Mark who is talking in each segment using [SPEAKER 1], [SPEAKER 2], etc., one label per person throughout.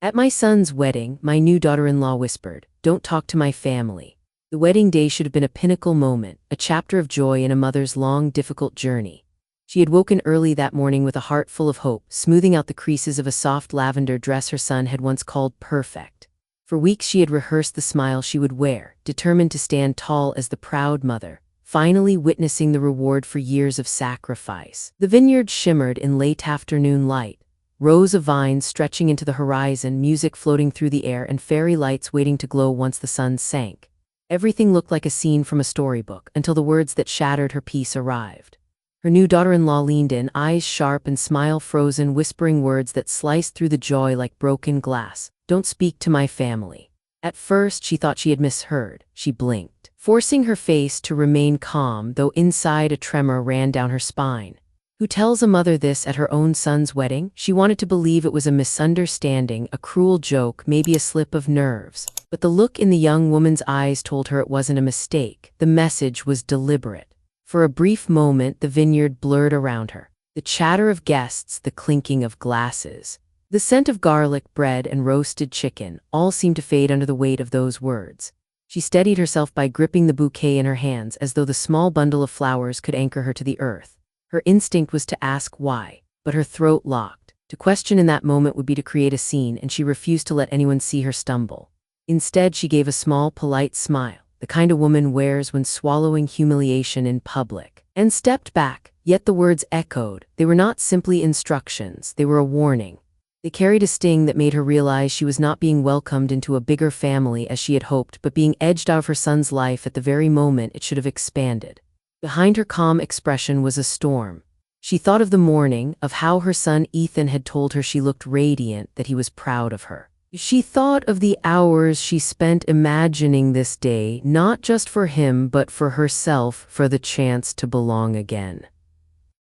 [SPEAKER 1] At my son's wedding, my new daughter-in-law whispered, "Don't talk to my family." The wedding day should have been a pinnacle moment, a chapter of joy in a mother's long, difficult journey. She had woken early that morning with a heart full of hope, smoothing out the creases of a soft lavender dress her son had once called perfect. For weeks she had rehearsed the smile she would wear, determined to stand tall as the proud mother, finally witnessing the reward for years of sacrifice. The vineyard shimmered in late afternoon light, rows of vines stretching into the horizon, music floating through the air, and fairy lights waiting to glow once the sun sank. Everything looked like a scene from a storybook until the words that shattered her peace arrived. Her new daughter-in-law leaned in, eyes sharp and smile frozen, whispering words that sliced through the joy like broken glass. "Don't speak to my family." At first, she thought she had misheard. She blinked, forcing her face to remain calm, though inside a tremor ran down her spine. Who tells a mother this at her own son's wedding? She wanted to believe it was a misunderstanding, a cruel joke, maybe a slip of nerves. But the look in the young woman's eyes told her it wasn't a mistake. The message was deliberate. For a brief moment, the vineyard blurred around her. The chatter of guests, the clinking of glasses, the scent of garlic bread and roasted chicken, all seemed to fade under the weight of those words. She steadied herself by gripping the bouquet in her hands as though the small bundle of flowers could anchor her to the earth. Her instinct was to ask why, but her throat locked. To question in that moment would be to create a scene, and she refused to let anyone see her stumble. Instead, she gave a small, polite smile, the kind a woman wears when swallowing humiliation in public, and stepped back. Yet the words echoed. They were not simply instructions, they were a warning. They carried a sting that made her realize she was not being welcomed into a bigger family as she had hoped, but being edged out of her son's life at the very moment it should have expanded. Behind her calm expression was a storm. She thought of the morning, of how her son Ethan had told her she looked radiant, that he was proud of her. She thought of the hours she spent imagining this day, not just for him but for herself, for the chance to belong again.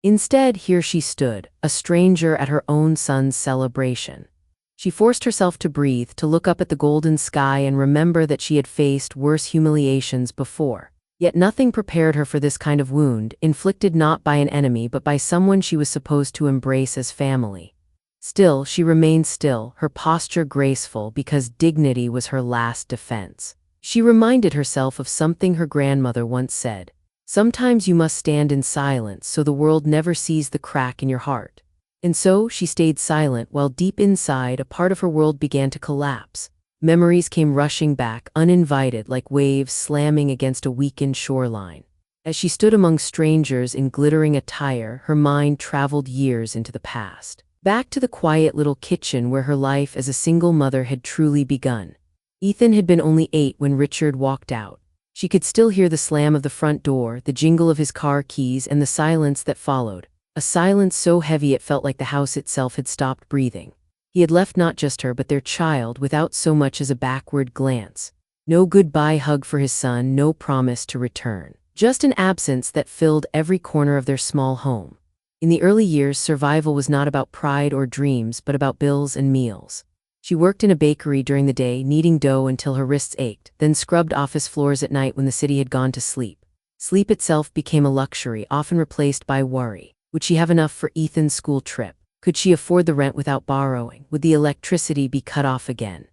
[SPEAKER 1] Instead, here she stood, a stranger at her own son's celebration. She forced herself to breathe, to look up at the golden sky and remember that she had faced worse humiliations before. Yet nothing prepared her for this kind of wound, inflicted not by an enemy but by someone she was supposed to embrace as family. Still, she remained still, her posture graceful, because dignity was her last defense. She reminded herself of something her grandmother once said. Sometimes you must stand in silence so the world never sees the crack in your heart. And so she stayed silent while deep inside a part of her world began to collapse. Memories came rushing back, uninvited, like waves slamming against a weakened shoreline. As she stood among strangers in glittering attire, her mind traveled years into the past. Back to the quiet little kitchen where her life as a single mother had truly begun. Ethan had been only 8 when Richard walked out. She could still hear the slam of the front door, the jingle of his car keys, and the silence that followed. A silence so heavy it felt like the house itself had stopped breathing. He had left not just her but their child without so much as a backward glance. No goodbye hug for his son, no promise to return. Just an absence that filled every corner of their small home. In the early years, survival was not about pride or dreams but about bills and meals. She worked in a bakery during the day, kneading dough until her wrists ached, then scrubbed office floors at night when the city had gone to sleep. Sleep itself became a luxury, often replaced by worry. Would she have enough for Ethan's school trip? Could she afford the rent without borrowing? Would the electricity be cut off again?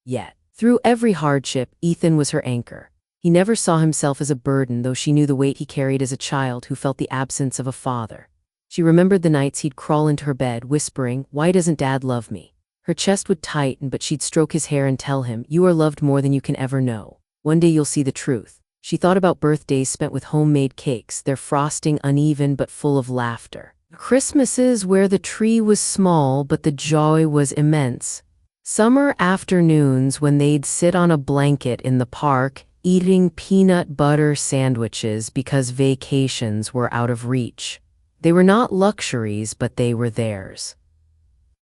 [SPEAKER 1] Yet, through every hardship, Ethan was her anchor. He never saw himself as a burden, though she knew the weight he carried as a child who felt the absence of a father. She remembered the nights he'd crawl into her bed, whispering, "Why doesn't Dad love me?" Her chest would tighten, but she'd stroke his hair and tell him, "You are loved more than you can ever know. One day you'll see the truth." She thought about birthdays spent with homemade cakes, their frosting uneven but full of laughter. Christmases where the tree was small but the joy was immense. Summer afternoons when they'd sit on a blanket in the park, eating peanut butter sandwiches because vacations were out of reach. They were not luxuries, but they were theirs.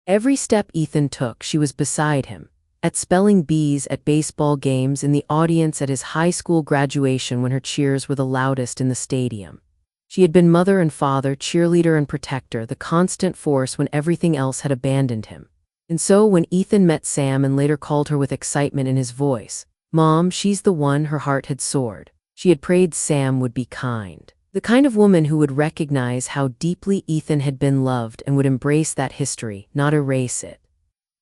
[SPEAKER 1] Every step Ethan took, she was beside him. At spelling bees, at baseball games, in the audience at his high school graduation when her cheers were the loudest in the stadium. She had been mother and father, cheerleader and protector, the constant force when everything else had abandoned him. And so when Ethan met Sam and later called her with excitement in his voice, "Mom, she's the one," her heart had soared. She had prayed Sam would be kind. The kind of woman who would recognize how deeply Ethan had been loved and would embrace that history, not erase it.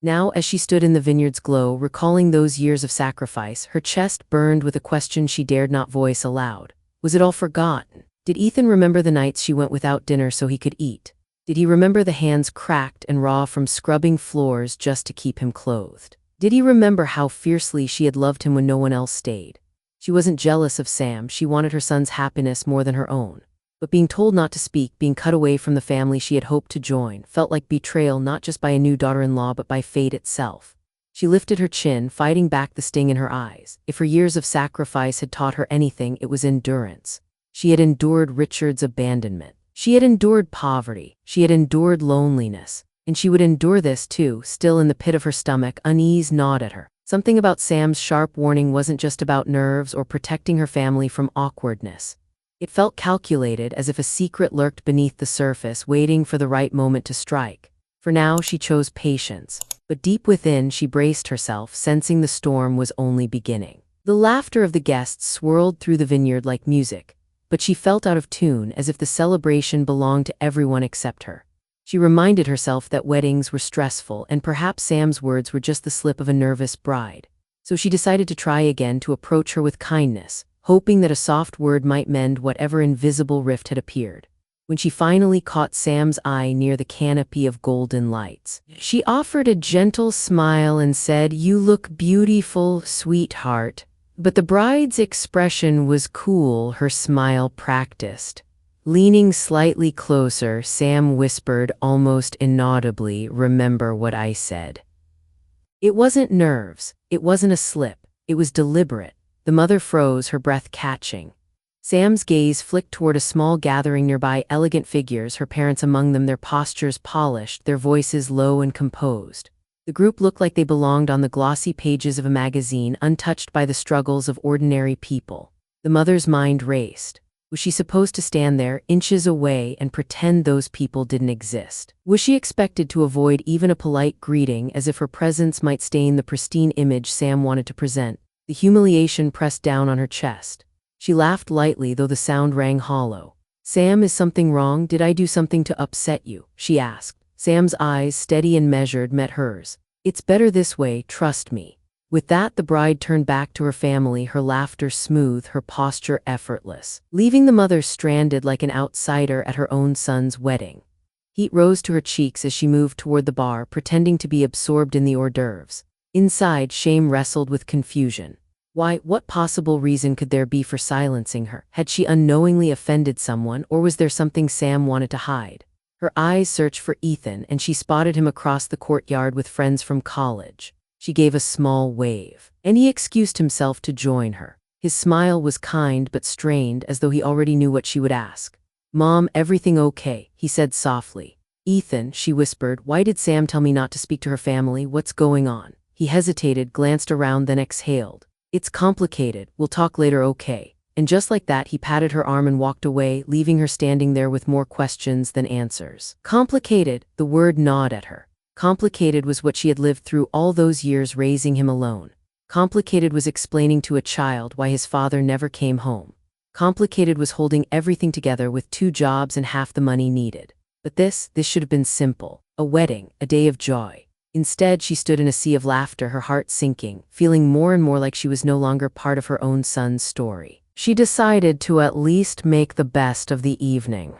[SPEAKER 1] Now, as she stood in the vineyard's glow, recalling those years of sacrifice, her chest burned with a question she dared not voice aloud. Was it all forgotten? Did Ethan remember the nights she went without dinner so he could eat? Did he remember the hands cracked and raw from scrubbing floors just to keep him clothed? Did he remember how fiercely she had loved him when no one else stayed? She wasn't jealous of Sam, she wanted her son's happiness more than her own. But being told not to speak, being cut away from the family she had hoped to join, felt like betrayal not just by a new daughter-in-law but by fate itself. She lifted her chin, fighting back the sting in her eyes. If her years of sacrifice had taught her anything, it was endurance. She had endured Richard's abandonment. She had endured poverty. She had endured loneliness. And she would endure this too. Still in the pit of her stomach, unease gnawed at her. Something about Sam's sharp warning wasn't just about nerves or protecting her family from awkwardness. It felt calculated, as if a secret lurked beneath the surface, waiting for the right moment to strike. For now, she chose patience. But deep within, she braced herself, sensing the storm was only beginning. The laughter of the guests swirled through the vineyard like music, but she felt out of tune, as if the celebration belonged to everyone except her. She reminded herself that weddings were stressful, and perhaps Sam's words were just the slip of a nervous bride. So she decided to try again, to approach her with kindness, hoping that a soft word might mend whatever invisible rift had appeared. When she finally caught Sam's eye near the canopy of golden lights, she offered a gentle smile and said, "You look beautiful, sweetheart." But the bride's expression was cool, her smile practiced. Leaning slightly closer, Sam whispered almost inaudibly, "Remember what I said." It wasn't nerves, it wasn't a slip, it was deliberate. The mother froze, her breath catching. Sam's gaze flicked toward a small gathering nearby, elegant figures, her parents among them, their postures polished, their voices low and composed. The group looked like they belonged on the glossy pages of a magazine, untouched by the struggles of ordinary people. The mother's mind raced. Was she supposed to stand there, inches away, and pretend those people didn't exist? Was she expected to avoid even a polite greeting, as if her presence might stain the pristine image Sam wanted to present? The humiliation pressed down on her chest. She laughed lightly, though the sound rang hollow. "Sam, is something wrong? Did I do something to upset you?" she asked. Sam's eyes, steady and measured, met hers. "It's better this way, trust me." With that, the bride turned back to her family, her laughter smooth, her posture effortless, leaving the mother stranded like an outsider at her own son's wedding. Heat rose to her cheeks as she moved toward the bar, pretending to be absorbed in the hors d'oeuvres. Inside, shame wrestled with confusion. Why, what possible reason could there be for silencing her? Had she unknowingly offended someone, or was there something Sam wanted to hide? Her eyes searched for Ethan, and she spotted him across the courtyard with friends from college. She gave a small wave, and he excused himself to join her. His smile was kind but strained, as though he already knew what she would ask. "Mom, everything okay?" he said softly. "Ethan," she whispered, "why did Sam tell me not to speak to her family? What's going on?" He hesitated, glanced around, then exhaled. "It's complicated. We'll talk later, okay?" And just like that, he patted her arm and walked away, leaving her standing there with more questions than answers. Complicated, the word gnawed at her. Complicated was what she had lived through all those years raising him alone. Complicated was explaining to a child why his father never came home. Complicated was holding everything together with 2 jobs and half the money needed. But this should have been simple. A wedding, a day of joy. Instead, she stood in a sea of laughter, her heart sinking, feeling more and more like she was no longer part of her own son's story. She decided to at least make the best of the evening.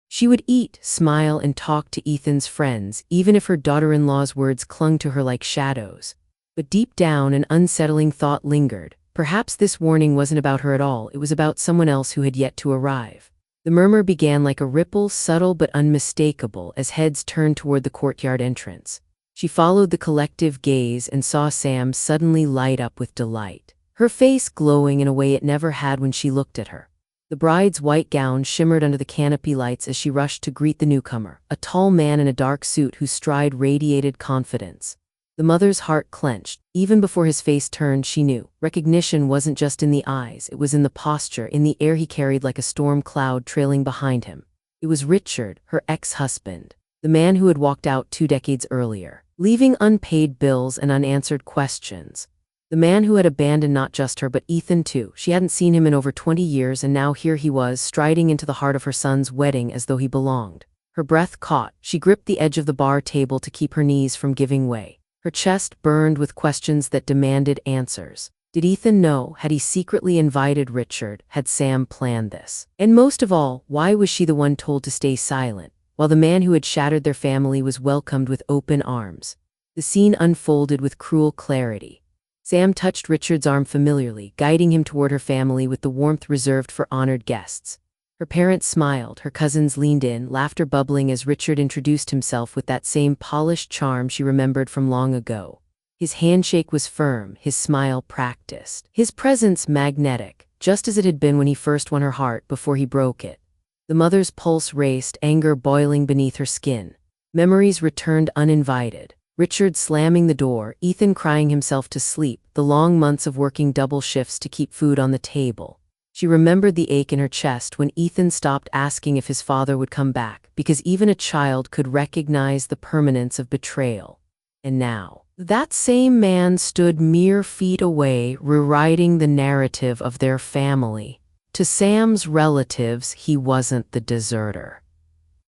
[SPEAKER 1] She would eat, smile, and talk to Ethan's friends, even if her daughter-in-law's words clung to her like shadows. But deep down, an unsettling thought lingered. Perhaps this warning wasn't about her at all, it was about someone else who had yet to arrive. The murmur began like a ripple, subtle but unmistakable, as heads turned toward the courtyard entrance. She followed the collective gaze and saw Sam suddenly light up with delight, her face glowing in a way it never had when she looked at her. The bride's white gown shimmered under the canopy lights as she rushed to greet the newcomer, a tall man in a dark suit whose stride radiated confidence. The mother's heart clenched. Even before his face turned, she knew. Recognition wasn't just in the eyes, it was in the posture, in the air he carried like a storm cloud trailing behind him. It was Richard, her ex-husband, the man who had walked out 2 decades earlier, leaving unpaid bills and unanswered questions. The man who had abandoned not just her but Ethan too. She hadn't seen him in over 20 years, and now here he was, striding into the heart of her son's wedding as though he belonged. Her breath caught. She gripped the edge of the bar table to keep her knees from giving way. Her chest burned with questions that demanded answers. Did Ethan know? Had he secretly invited Richard? Had Sam planned this? And most of all, why was she the one told to stay silent, while the man who had shattered their family was welcomed with open arms? The scene unfolded with cruel clarity. Sam touched Richard's arm familiarly, guiding him toward her family with the warmth reserved for honored guests. Her parents smiled, her cousins leaned in, laughter bubbling as Richard introduced himself with that same polished charm she remembered from long ago. His handshake was firm, his smile practiced, his presence magnetic, just as it had been when he first won her heart before he broke it. The mother's pulse raced, anger boiling beneath her skin. Memories returned uninvited. Richard slamming the door, Ethan crying himself to sleep, the long months of working double shifts to keep food on the table. She remembered the ache in her chest when Ethan stopped asking if his father would come back, because even a child could recognize the permanence of betrayal. And now, that same man stood mere feet away, rewriting the narrative of their family. To Sam's relatives, he wasn't the deserter.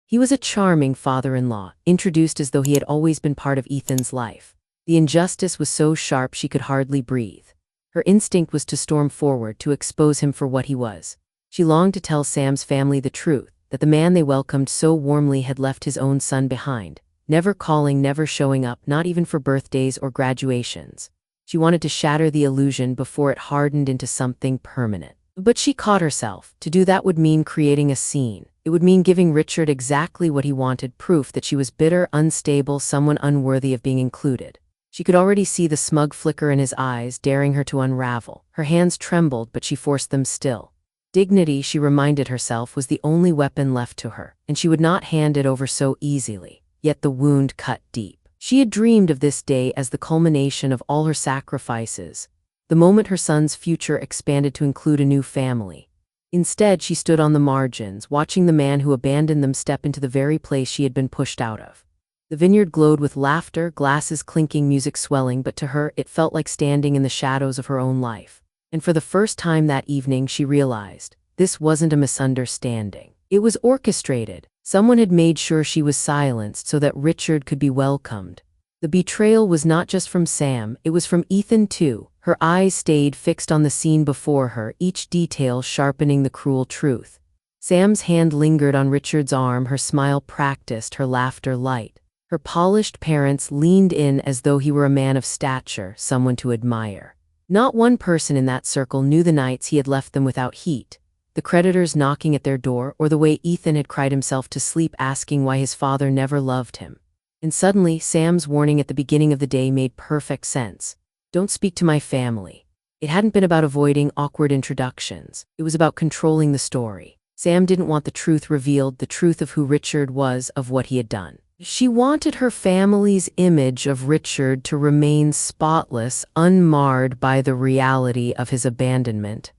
[SPEAKER 1] He was a charming father-in-law, introduced as though he had always been part of Ethan's life. The injustice was so sharp she could hardly breathe. Her instinct was to storm forward, to expose him for what he was. She longed to tell Sam's family the truth, that the man they welcomed so warmly had left his own son behind, never calling, never showing up, not even for birthdays or graduations. She wanted to shatter the illusion before it hardened into something permanent. But she caught herself. To do that would mean creating a scene. It would mean giving Richard exactly what he wanted, proof that she was bitter, unstable, someone unworthy of being included. She could already see the smug flicker in his eyes, daring her to unravel. Her hands trembled, but she forced them still. Dignity, she reminded herself, was the only weapon left to her, and she would not hand it over so easily. Yet the wound cut deep. She had dreamed of this day as the culmination of all her sacrifices, the moment her son's future expanded to include a new family. Instead, she stood on the margins, watching the man who abandoned them step into the very place she had been pushed out of. The vineyard glowed with laughter, glasses clinking, music swelling, but to her, it felt like standing in the shadows of her own life. And for the first time that evening, she realized, this wasn't a misunderstanding. It was orchestrated. Someone had made sure she was silenced so that Richard could be welcomed. The betrayal was not just from Sam, it was from Ethan too. Her eyes stayed fixed on the scene before her, each detail sharpening the cruel truth. Sam's hand lingered on Richard's arm, her smile practiced, her laughter light. Her polished parents leaned in as though he were a man of stature, someone to admire. Not one person in that circle knew the nights he had left them without heat, the creditors knocking at their door, or the way Ethan had cried himself to sleep asking why his father never loved him. And suddenly, Sam's warning at the beginning of the day made perfect sense. Don't speak to my family. It hadn't been about avoiding awkward introductions. It was about controlling the story. Sam didn't want the truth revealed, the truth of who Richard was, of what he had done. She wanted her family's image of Richard to remain spotless, unmarred by the reality of his abandonment.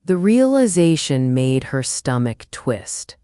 [SPEAKER 1] The realization made her stomach twist.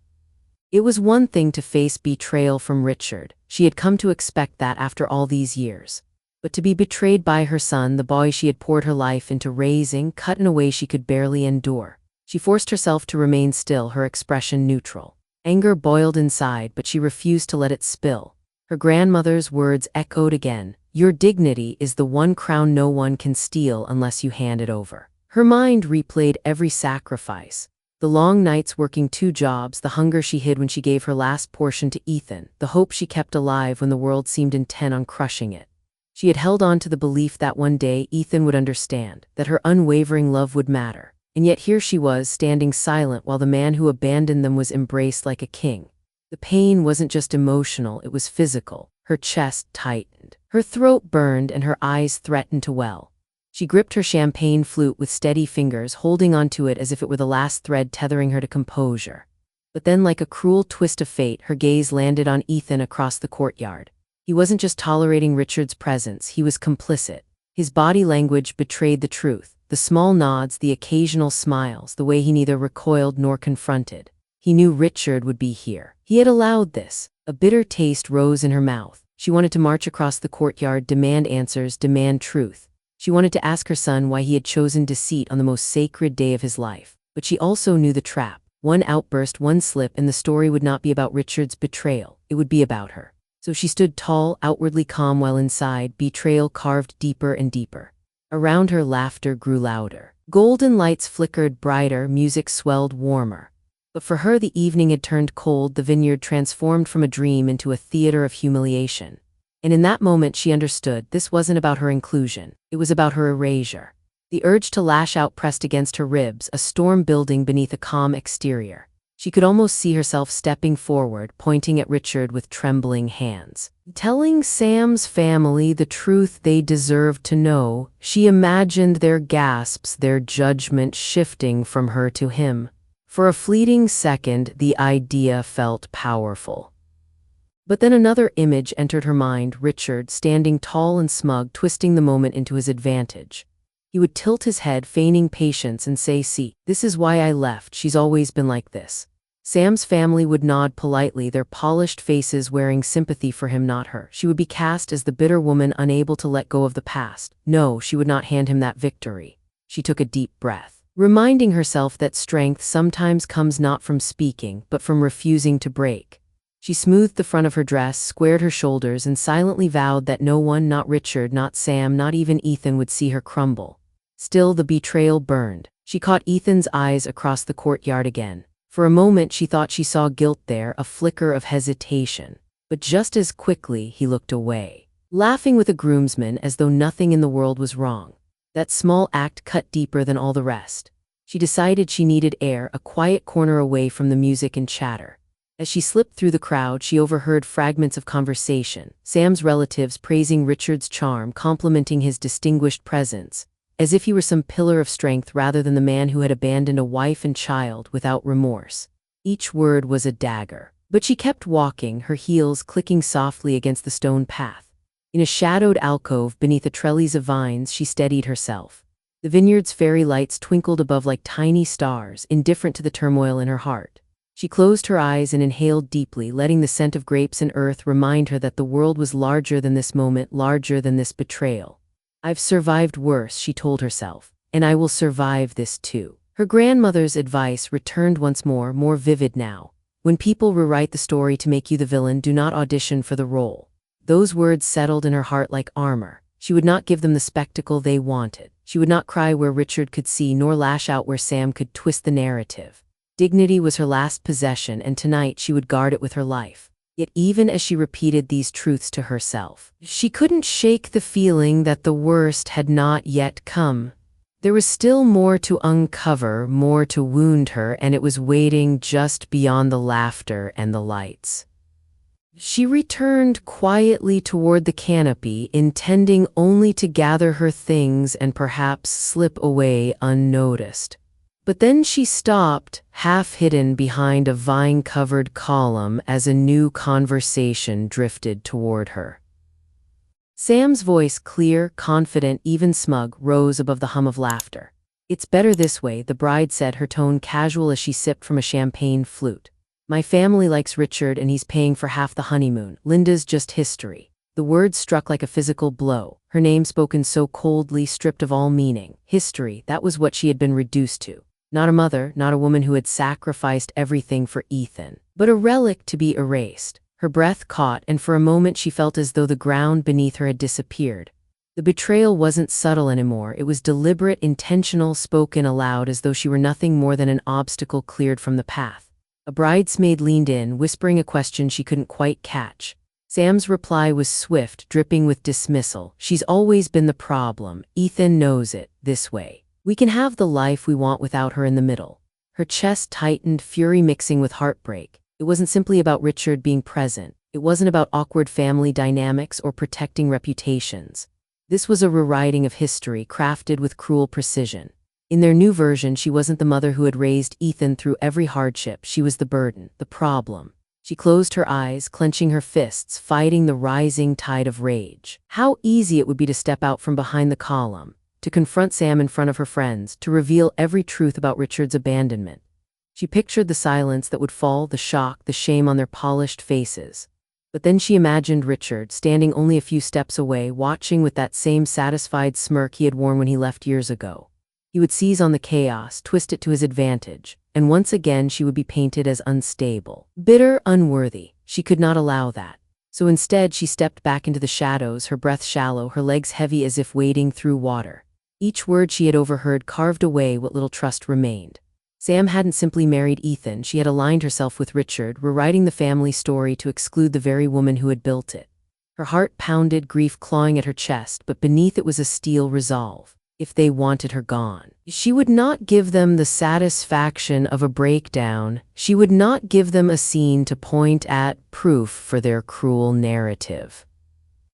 [SPEAKER 1] It was one thing to face betrayal from Richard. She had come to expect that after all these years. But to be betrayed by her son, the boy she had poured her life into raising, cut in a way she could barely endure. She forced herself to remain still, her expression neutral. Anger boiled inside, but she refused to let it spill. Her grandmother's words echoed again. Your dignity is the one crown no one can steal unless you hand it over. Her mind replayed every sacrifice. The long nights working 2 jobs, the hunger she hid when she gave her last portion to Ethan, the hope she kept alive when the world seemed intent on crushing it. She had held on to the belief that one day Ethan would understand, that her unwavering love would matter. And yet here she was, standing silent while the man who abandoned them was embraced like a king. The pain wasn't just emotional, it was physical. Her chest tightened. Her throat burned and her eyes threatened to well. She gripped her champagne flute with steady fingers, holding onto it as if it were the last thread tethering her to composure. But then, like a cruel twist of fate, her gaze landed on Ethan across the courtyard. He wasn't just tolerating Richard's presence, he was complicit. His body language betrayed the truth. The small nods, the occasional smiles, the way he neither recoiled nor confronted. He knew Richard would be here. He had allowed this. A bitter taste rose in her mouth. She wanted to march across the courtyard, demand answers, demand truth. She wanted to ask her son why he had chosen deceit on the most sacred day of his life. But she also knew the trap. One outburst, one slip, and the story would not be about Richard's betrayal. It would be about her. So she stood tall, outwardly calm, while inside, betrayal carved deeper and deeper. Around her, laughter grew louder. Golden lights flickered brighter, music swelled warmer. But for her, the evening had turned cold, the vineyard transformed from a dream into a theater of humiliation. And in that moment she understood this wasn't about her inclusion, it was about her erasure. The urge to lash out pressed against her ribs, a storm building beneath a calm exterior. She could almost see herself stepping forward, pointing at Richard with trembling hands. Telling Sam's family the truth they deserved to know, she imagined their gasps, their judgment shifting from her to him. For a fleeting second, the idea felt powerful. But then another image entered her mind, Richard, standing tall and smug, twisting the moment into his advantage. He would tilt his head, feigning patience, and say, "See, this is why I left, she's always been like this." Sam's family would nod politely, their polished faces wearing sympathy for him, not her. She would be cast as the bitter woman unable to let go of the past. No, she would not hand him that victory. She took a deep breath, reminding herself that strength sometimes comes not from speaking, but from refusing to break. She smoothed the front of her dress, squared her shoulders, and silently vowed that no one, not Richard, not Sam, not even Ethan, would see her crumble. Still, the betrayal burned. She caught Ethan's eyes across the courtyard again. For a moment she thought she saw guilt there, a flicker of hesitation. But just as quickly he looked away, laughing with a groomsman as though nothing in the world was wrong. That small act cut deeper than all the rest. She decided she needed air, a quiet corner away from the music and chatter. As she slipped through the crowd, she overheard fragments of conversation, Sam's relatives praising Richard's charm, complimenting his distinguished presence, as if he were some pillar of strength rather than the man who had abandoned a wife and child without remorse. Each word was a dagger. But she kept walking, her heels clicking softly against the stone path. In a shadowed alcove beneath a trellis of vines, she steadied herself. The vineyard's fairy lights twinkled above like tiny stars, indifferent to the turmoil in her heart. She closed her eyes and inhaled deeply, letting the scent of grapes and earth remind her that the world was larger than this moment, larger than this betrayal. "I've survived worse," she told herself, "and I will survive this too." Her grandmother's advice returned once more vivid now. When people rewrite the story to make you the villain, do not audition for the role. Those words settled in her heart like armor. She would not give them the spectacle they wanted. She would not cry where Richard could see, nor lash out where Sam could twist the narrative. Dignity was her last possession, and tonight she would guard it with her life. Yet even as she repeated these truths to herself, she couldn't shake the feeling that the worst had not yet come. There was still more to uncover, more to wound her, and it was waiting just beyond the laughter and the lights. She returned quietly toward the canopy, intending only to gather her things and perhaps slip away unnoticed. But then she stopped, half hidden behind a vine-covered column, as a new conversation drifted toward her. Sam's voice, clear, confident, even smug, rose above the hum of laughter. "It's better this way," the bride said, her tone casual as she sipped from a champagne flute. "My family likes Richard and he's paying for half the honeymoon. Linda's just history." The words struck like a physical blow, her name spoken so coldly, stripped of all meaning. History, that was what she had been reduced to. Not a mother, not a woman who had sacrificed everything for Ethan, but a relic to be erased. Her breath caught, and for a moment she felt as though the ground beneath her had disappeared. The betrayal wasn't subtle anymore, it was deliberate, intentional, spoken aloud as though she were nothing more than an obstacle cleared from the path. A bridesmaid leaned in, whispering a question she couldn't quite catch. Sam's reply was swift, dripping with dismissal. "She's always been the problem. Ethan knows it, this way. We can have the life we want without her in the middle." Her chest tightened, fury mixing with heartbreak. It wasn't simply about Richard being present. It wasn't about awkward family dynamics or protecting reputations. This was a rewriting of history, crafted with cruel precision. In their new version, she wasn't the mother who had raised Ethan through every hardship. She was the burden, the problem. She closed her eyes, clenching her fists, fighting the rising tide of rage. How easy it would be to step out from behind the column, to confront Sam in front of her friends, to reveal every truth about Richard's abandonment. She pictured the silence that would fall, the shock, the shame on their polished faces. But then she imagined Richard, standing only a few steps away, watching with that same satisfied smirk he had worn when he left years ago. He would seize on the chaos, twist it to his advantage, and once again she would be painted as unstable, bitter, unworthy. She could not allow that. So instead, she stepped back into the shadows, her breath shallow, her legs heavy as if wading through water. Each word she had overheard carved away what little trust remained. Sam hadn't simply married Ethan, she had aligned herself with Richard, rewriting the family story to exclude the very woman who had built it. Her heart pounded, grief clawing at her chest, but beneath it was a steel resolve. If they wanted her gone, she would not give them the satisfaction of a breakdown. She would not give them a scene to point at, proof for their cruel narrative.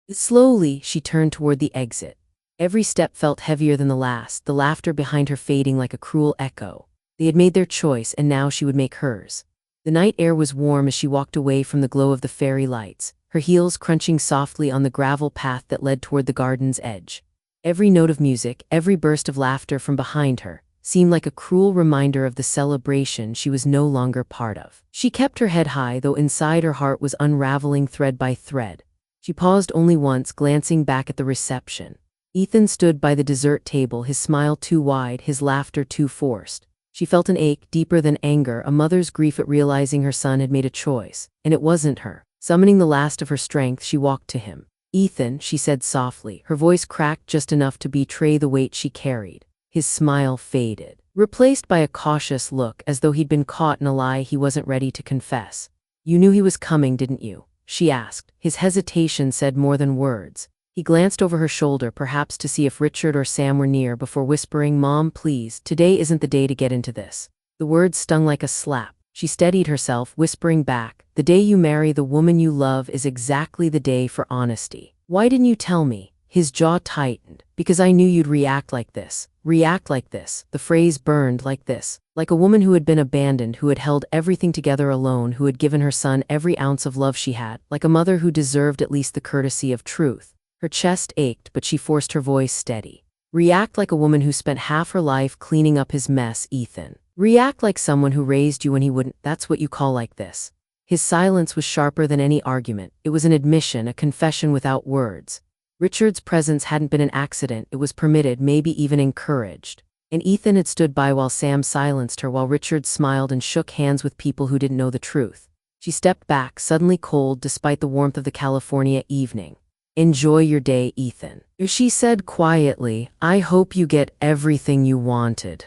[SPEAKER 1] Slowly, she turned toward the exit. Every step felt heavier than the last, the laughter behind her fading like a cruel echo. They had made their choice, and now she would make hers. The night air was warm as she walked away from the glow of the fairy lights, her heels crunching softly on the gravel path that led toward the garden's edge. Every note of music, every burst of laughter from behind her, seemed like a cruel reminder of the celebration she was no longer part of. She kept her head high, though inside her heart was unraveling thread by thread. She paused only once, glancing back at the reception. Ethan stood by the dessert table, his smile too wide, his laughter too forced. She felt an ache, deeper than anger, a mother's grief at realizing her son had made a choice, and it wasn't her. Summoning the last of her strength, she walked to him. "Ethan," she said softly, her voice cracked just enough to betray the weight she carried. His smile faded, replaced by a cautious look, as though he'd been caught in a lie he wasn't ready to confess. "You knew he was coming, didn't you?" she asked. His hesitation said more than words. He glanced over her shoulder, perhaps to see if Richard or Sam were near, before whispering, "Mom, please, today isn't the day to get into this." The words stung like a slap. She steadied herself, whispering back, "The day you marry the woman you love is exactly the day for honesty." "Why didn't you tell me?" His jaw tightened. "Because I knew you'd react like this." React like this. The phrase burned like this. Like a woman who had been abandoned, who had held everything together alone, who had given her son every ounce of love she had. Like a mother who deserved at least the courtesy of truth. Her chest ached, but she forced her voice steady. "React like a woman who spent half her life cleaning up his mess, Ethan. React like someone who raised you when he wouldn't. That's what you call like this." His silence was sharper than any argument. It was an admission, a confession without words. Richard's presence hadn't been an accident, it was permitted, maybe even encouraged. And Ethan had stood by while Sam silenced her, while Richard smiled and shook hands with people who didn't know the truth. She stepped back, suddenly cold despite the warmth of the California evening. "Enjoy your day, Ethan," she said quietly. "I hope you get everything you wanted."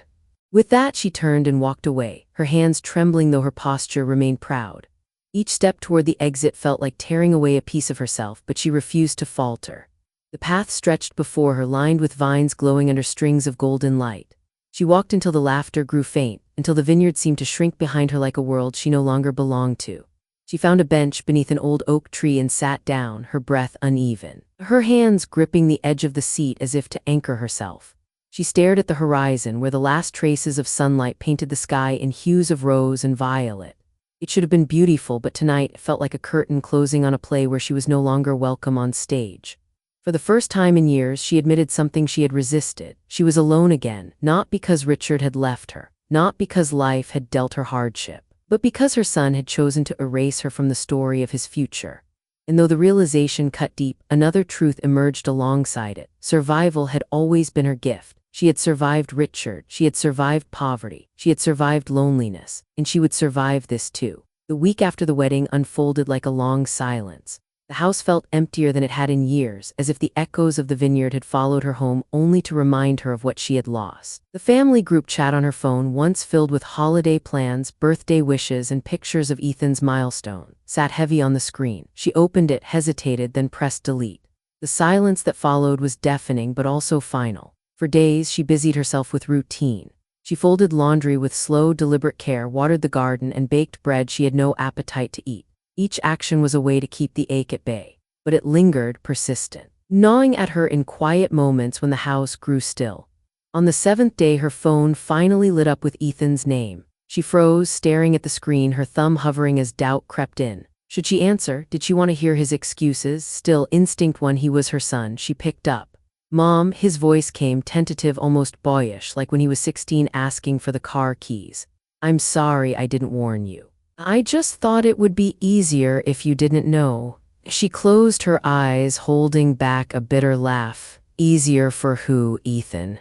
[SPEAKER 1] With that, she turned and walked away, her hands trembling though her posture remained proud. Each step toward the exit felt like tearing away a piece of herself, but she refused to falter. The path stretched before her, lined with vines glowing under strings of golden light. She walked until the laughter grew faint, until the vineyard seemed to shrink behind her like a world she no longer belonged to. She found a bench beneath an old oak tree and sat down, her breath uneven, her hands gripping the edge of the seat as if to anchor herself. She stared at the horizon, where the last traces of sunlight painted the sky in hues of rose and violet. It should have been beautiful, but tonight it felt like a curtain closing on a play where she was no longer welcome on stage. For the first time in years, she admitted something she had resisted. She was alone again, not because Richard had left her, not because life had dealt her hardship, but because her son had chosen to erase her from the story of his future. And though the realization cut deep, another truth emerged alongside it. Survival had always been her gift. She had survived Richard, she had survived poverty, she had survived loneliness, and she would survive this too. The week after the wedding unfolded like a long silence. The house felt emptier than it had in years, as if the echoes of the vineyard had followed her home only to remind her of what she had lost. The family group chat on her phone, once filled with holiday plans, birthday wishes, and pictures of Ethan's milestone, sat heavy on the screen. She opened it, hesitated, then pressed delete. The silence that followed was deafening but also final. For days, she busied herself with routine. She folded laundry with slow, deliberate care, watered the garden, and baked bread she had no appetite to eat. Each action was a way to keep the ache at bay, but it lingered, persistent, gnawing at her in quiet moments when the house grew still. On the seventh day, her phone finally lit up with Ethan's name. She froze, staring at the screen, her thumb hovering as doubt crept in. Should she answer? Did she want to hear his excuses? Still, instinct won. He was her son. She picked up. "Mom," his voice came, tentative, almost boyish, like when he was 16 asking for the car keys. "I'm sorry I didn't warn you. I just thought it would be easier if you didn't know." She closed her eyes, holding back a bitter laugh. "Easier for who, Ethan?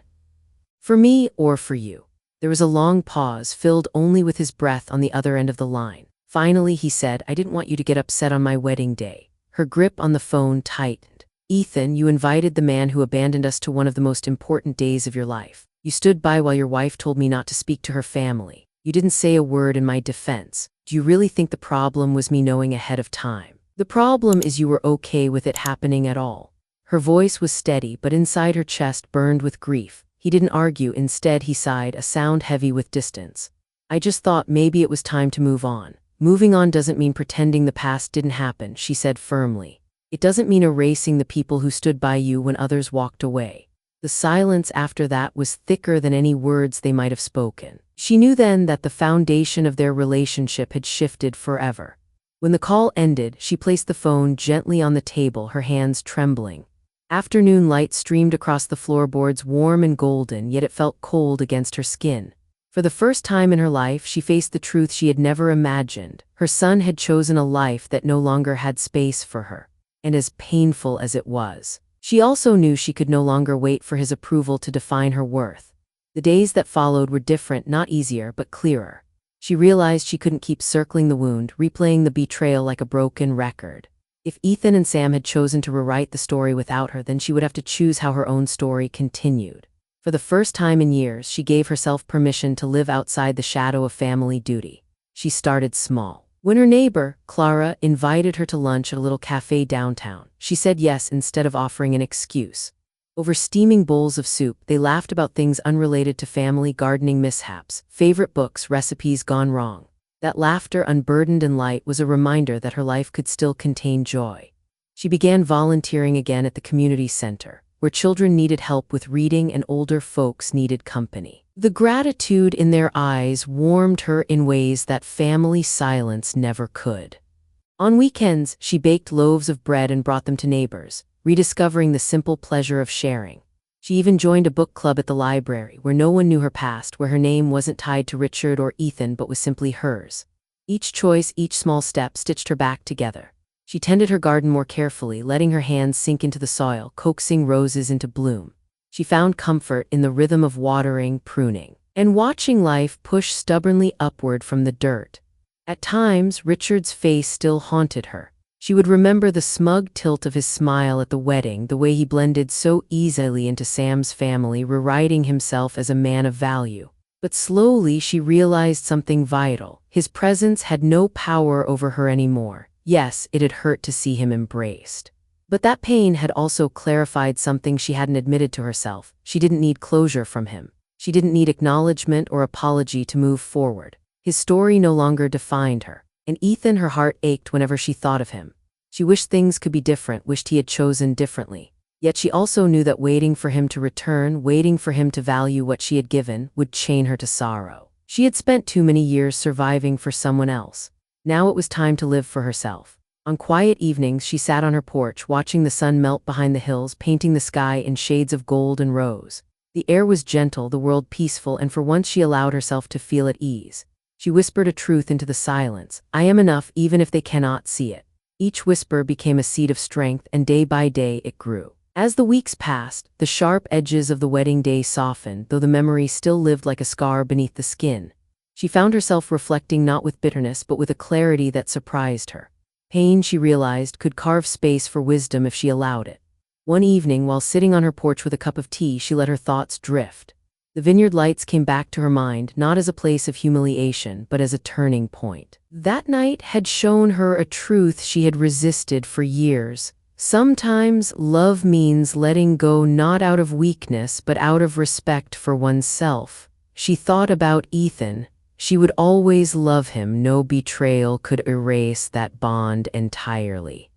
[SPEAKER 1] For me or for you?" There was a long pause, filled only with his breath on the other end of the line. Finally, he said, "I didn't want you to get upset on my wedding day." her grip on the phone tightened. "Ethan, you invited the man who abandoned us to one of the most important days of your life. You stood by while your wife told me not to speak to her family. You didn't say a word in my defense. Do you really think the problem was me knowing ahead of time? The problem is you were okay with it happening at all." Her voice was steady, but inside her chest burned with grief. He didn't argue. Instead, he sighed, a sound heavy with distance. "I just thought maybe it was time to move on." "Moving on doesn't mean pretending the past didn't happen," she said firmly. "It doesn't mean erasing the people who stood by you when others walked away." The silence after that was thicker than any words they might have spoken. She knew then that the foundation of their relationship had shifted forever. When the call ended, she placed the phone gently on the table, her hands trembling. Afternoon light streamed across the floorboards, warm and golden, yet it felt cold against her skin. For the first time in her life, she faced the truth she had never imagined. Her son had chosen a life that no longer had space for her. And as painful as it was, she also knew she could no longer wait for his approval to define her worth. The days that followed were different, not easier, but clearer. She realized she couldn't keep circling the wound, replaying the betrayal like a broken record. If Ethan and Sam had chosen to rewrite the story without her, then she would have to choose how her own story continued. For the first time in years, she gave herself permission to live outside the shadow of family duty. She started small. When her neighbor, Clara, invited her to lunch at a little cafe downtown, she said yes instead of offering an excuse. Over steaming bowls of soup, they laughed about things unrelated to family, gardening mishaps, favorite books, recipes gone wrong. That laughter, unburdened and light, was a reminder that her life could still contain joy. She began volunteering again at the community center, where children needed help with reading and older folks needed company. The gratitude in their eyes warmed her in ways that family silence never could. On weekends, she baked loaves of bread and brought them to neighbors, rediscovering the simple pleasure of sharing. She even joined a book club at the library, where no one knew her past, where her name wasn't tied to Richard or Ethan but was simply hers. Each choice, each small step stitched her back together. She tended her garden more carefully, letting her hands sink into the soil, coaxing roses into bloom. She found comfort in the rhythm of watering, pruning, and watching life push stubbornly upward from the dirt. At times, Richard's face still haunted her. She would remember the smug tilt of his smile at the wedding, the way he blended so easily into Sam's family, rewriting himself as a man of value. But slowly she realized something vital. His presence had no power over her anymore. Yes, it had hurt to see him embraced. But that pain had also clarified something she hadn't admitted to herself. She didn't need closure from him. She didn't need acknowledgement or apology to move forward. His story no longer defined her. And Ethan, her heart ached whenever she thought of him. She wished things could be different, wished he had chosen differently. Yet she also knew that waiting for him to return, waiting for him to value what she had given, would chain her to sorrow. She had spent too many years surviving for someone else. Now it was time to live for herself. On quiet evenings, she sat on her porch, watching the sun melt behind the hills, painting the sky in shades of gold and rose. The air was gentle, the world peaceful, and for once she allowed herself to feel at ease. She whispered a truth into the silence. I am enough, even if they cannot see it. Each whisper became a seed of strength, and day by day it grew. As the weeks passed, the sharp edges of the wedding day softened, though the memory still lived like a scar beneath the skin. She found herself reflecting not with bitterness but with a clarity that surprised her. Pain, she realized, could carve space for wisdom if she allowed it. One evening, while sitting on her porch with a cup of tea, she let her thoughts drift. The vineyard lights came back to her mind, not as a place of humiliation, but as a turning point. That night had shown her a truth she had resisted for years. Sometimes love means letting go not out of weakness, but out of respect for oneself. She thought about Ethan. She would always love him. No betrayal could erase that bond entirely.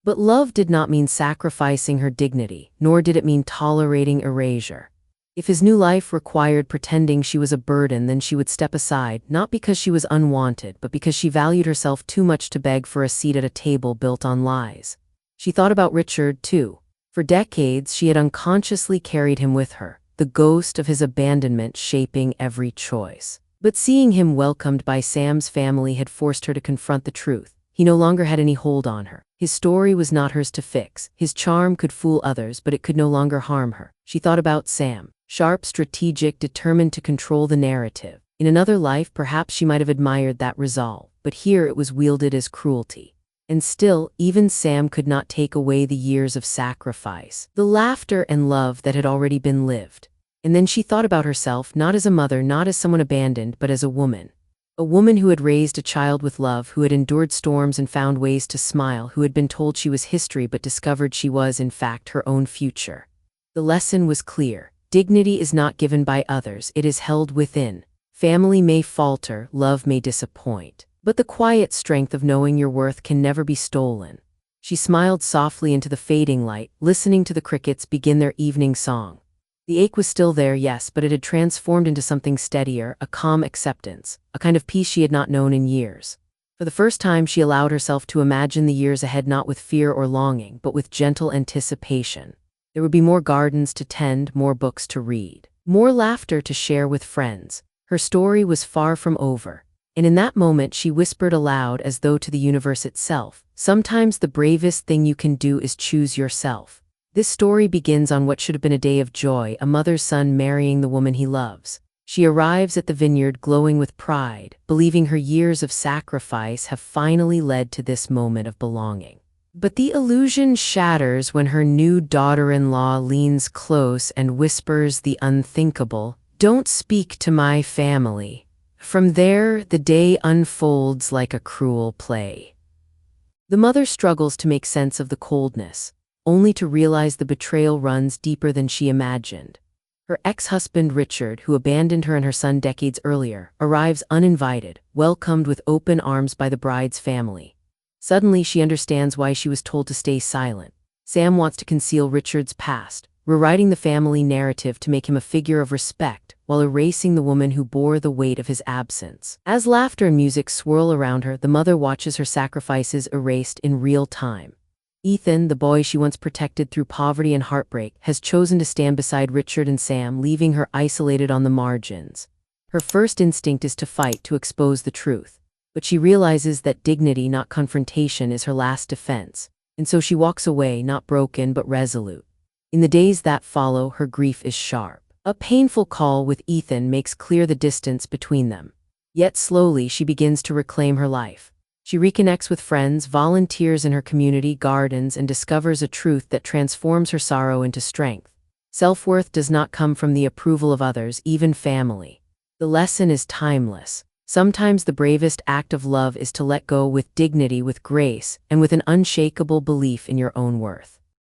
[SPEAKER 1] But love did not mean sacrificing her dignity, nor did it mean tolerating erasure. If his new life required pretending she was a burden, then she would step aside, not because she was unwanted, but because she valued herself too much to beg for a seat at a table built on lies. She thought about Richard, too. For decades, she had unconsciously carried him with her, the ghost of his abandonment shaping every choice. But seeing him welcomed by Sam's family had forced her to confront the truth. He no longer had any hold on her. His story was not hers to fix. His charm could fool others, but it could no longer harm her. She thought about Sam. Sharp, strategic, determined to control the narrative. In another life, perhaps she might have admired that resolve, but here it was wielded as cruelty. And still, even Sam could not take away the years of sacrifice, the laughter and love that had already been lived. And then she thought about herself, not as a mother, not as someone abandoned, but as a woman. A woman who had raised a child with love, who had endured storms and found ways to smile, who had been told she was history but discovered she was, in fact, her own future. The lesson was clear. Dignity is not given by others, it is held within. Family may falter, love may disappoint, but the quiet strength of knowing your worth can never be stolen. She smiled softly into the fading light, listening to the crickets begin their evening song. The ache was still there, yes, but it had transformed into something steadier, a calm acceptance, a kind of peace she had not known in years. For the first time, she allowed herself to imagine the years ahead not with fear or longing, but with gentle anticipation. There would be more gardens to tend, more books to read, more laughter to share with friends. Her story was far from over, and in that moment she whispered aloud as though to the universe itself, "Sometimes the bravest thing you can do is choose yourself." This story begins on what should have been a day of joy, a mother's son marrying the woman he loves. She arrives at the vineyard glowing with pride, believing her years of sacrifice have finally led to this moment of belonging. But the illusion shatters when her new daughter-in-law leans close and whispers the unthinkable, "Don't speak to my family." From there, the day unfolds like a cruel play. The mother struggles to make sense of the coldness, only to realize the betrayal runs deeper than she imagined. Her ex-husband Richard, who abandoned her and her son decades earlier, arrives uninvited, welcomed with open arms by the bride's family. Suddenly she understands why she was told to stay silent. Sam wants to conceal Richard's past, rewriting the family narrative to make him a figure of respect, while erasing the woman who bore the weight of his absence. As laughter and music swirl around her, the mother watches her sacrifices erased in real time. Ethan, the boy she once protected through poverty and heartbreak, has chosen to stand beside Richard and Sam, leaving her isolated on the margins. Her first instinct is to fight, to expose the truth. But she realizes that dignity, not confrontation, is her last defense, and so she walks away, not broken but resolute. In the days that follow, her grief is sharp. A painful call with Ethan makes clear the distance between them. Yet slowly she begins to reclaim her life. She reconnects with friends, volunteers in her community gardens, and discovers a truth that transforms her sorrow into strength. Self-worth does not come from the approval of others, even family. The lesson is timeless. Sometimes the bravest act of love is to let go with dignity, with grace, and with an unshakable belief in your own worth.